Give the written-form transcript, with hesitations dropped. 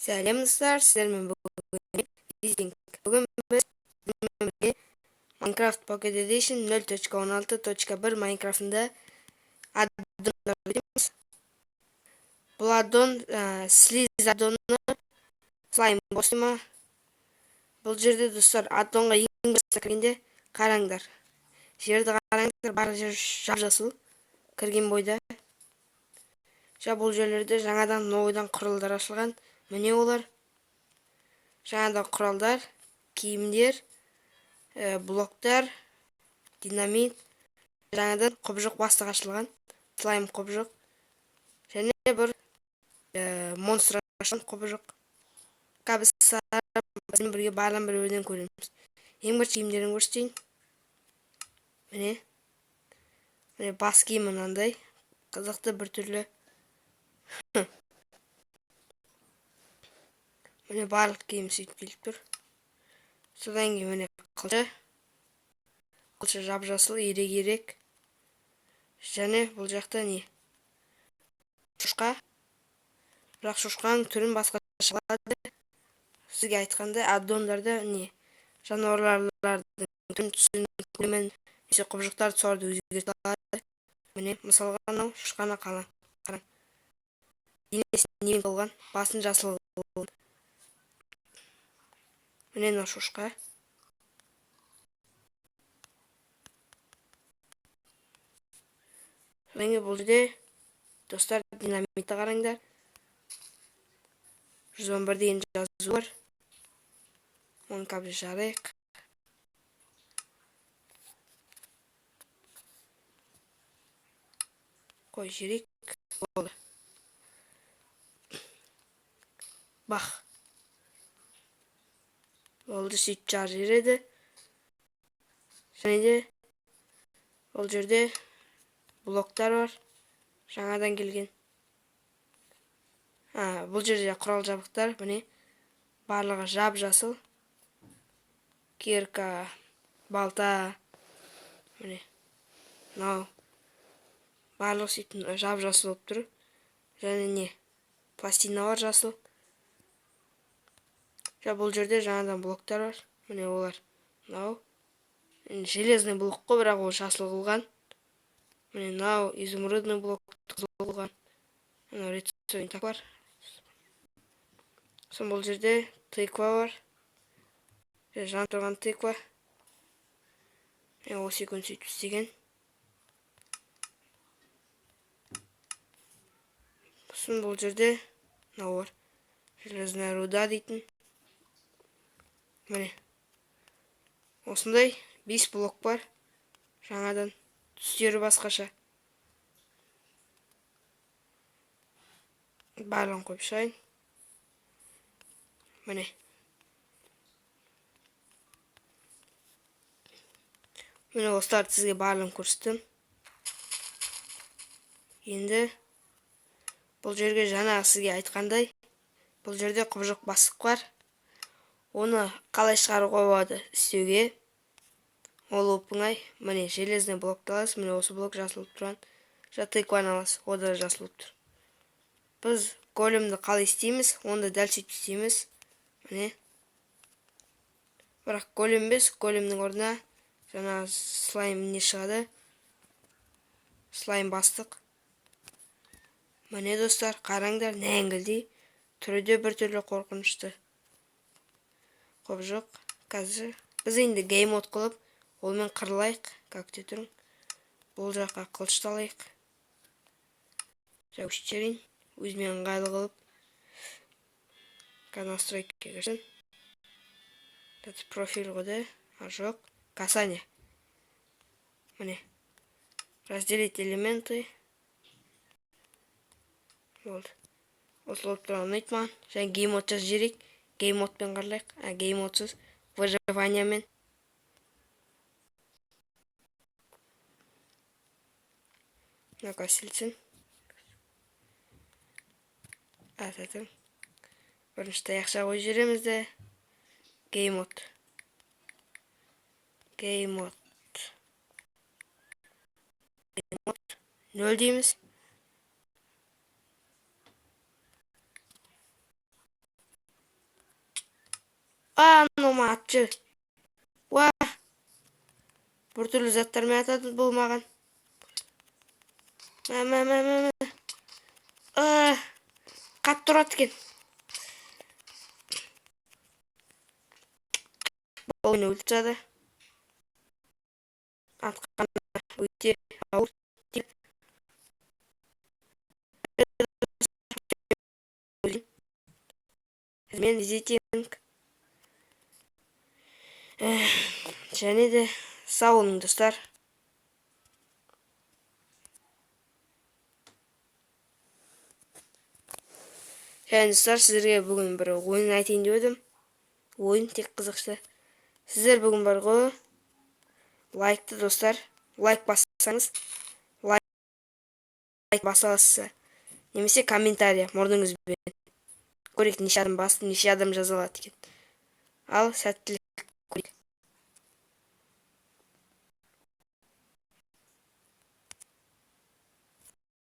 Сәлем достар, сіздермен бүгін біз бірге Minecraft Pocket Edition 0.16.1 Minecraft'ында аддондар өтеміз. Бұл аддон слиз аддоны слайм босыма. Бұл жерде достар аддонға ең баста кіргенде қараңдар. Жерді қараңдар, барлық жер жап-жасыл кірген бойда. Бұл жерлерде жаңадан новыйдан құралдар ашылған. Міне олар жаңадан құралдар, киімдер, блоктар, динамит, жаңадан құбыжық бастық ашылған, слайм құбыжық, және бір монстр ашылған құбыжық. Біздің бірге барлығын бір-бірден көреміз. Ең бірінші киімдерін көрсетейін. Міне бас киім мынандай, қызықты бір түрлі. Міне барлық киім сөйтіп келіп тұр. Содан кейін міне қылшы жап-жасыл, ерек-ерек. Және бұл жақта не? Шошқа. Бірақ шошқаның түрін басқаша шығады. Сізге айтқанда аддондарда не? Жануарлардың түрін түсінікпен немесе құбыжықтар тұсауды өзгерте алады. Міне мысалға мынау шошқаны қараң. Денесі немен толған, басын жасыл қылған. Міне мынау шошқа. Содан кейін бұл жерде достар динамитті қараңдар. 111 деген жазу бар. Оны қазір жарайық. Қой жерек. Болды. Бақ. Болды, сөйтіп жар жереді. Және де бұл жерде блоктар бар. Жаңадан келген. Бұл жерде құрал жабдықтар. Міне барлығы жап-жасыл. Кирка, балта. Міне. Мынау. Барлығы сөйтіп жап-жасыл болып тұр. Және не? Пластина бар жасыл. Бұл жерде жаңадан блоктар бар. Міне олар. Мынау. Железный блок қой, бірақ ол жасыл қылған. Міне мынау изумрудный блок қызыл қылған. Мынау редстоун так бар. Сон бұл жерде тыква бар. Жан тұрған тыква. Осы күн сөйтіп істеген. Сон бұл жерде мынау бар. Железная руда дейтін. Міне. Осындай 5 блок бар. Жаңадан түстері басқаша. Барлығын қойып шығайын. Міне. Міне осыларды сізге барлығын көрсеттім. Енді бұл жерге жаңа сізге айтқандай, бұл жерде құбыжық бастық бар. Оны қалай шығаруға болады істеуге? Ол оп-оңай. Міне железный блокты аласыз. Міне осы блок жасылып тұрған. Тыкваны аласыз. О да жасылып тұр. Біз големді қалай істейміз? Онда дәл сөйтіп істейміз. Міне. Бірақ голем емес, големнің орнына жаңа слайм не шығады? Слайм бастық. Міне достар, қараңдар, нәңгілдей. Түрі де бір түрлі қорқынышты. Құбыжық. Қазір біз енді геймод қылып, олмен қырылайық. Как те тұрың. Бұл жаққа қылышты алайық. Жәуштерін. Өзімен ыңғайлы қылып. Настройкаға кірсін. Профиль қойды. Жоқ. Касание. Міне. Разделить элементы. Болды. Осы болып тұрған ұнайтман. Және геймод жаз жерек. Геймодпен қарлайық. Геймодсыз. Выживаниямен. Мына сілсін. Ататын. Бірінші таяқша қой жереміз де. Геймод. Геймод. 0 дейміз. Анау атчы. Уа, біртүрлі заттармен атады бұл маған. Мә. Қатты ұрады екен. Бұл не өліп жады. Атқаны өте ауыр. Мен изетейін. Және де сау болыңыз достар. Және достар, сіздерге бүгін бір ойын айтайын деп едім. Ойын тек қызықшы. Сіздер бүгін бар ғой, лайкты достар, лайк бассаңыз, лайк баса аласыз. Немесе комментария мұрныңызбен. Көрейік неше адам басты, неше адам жаза алады екен. Ал сәттілік.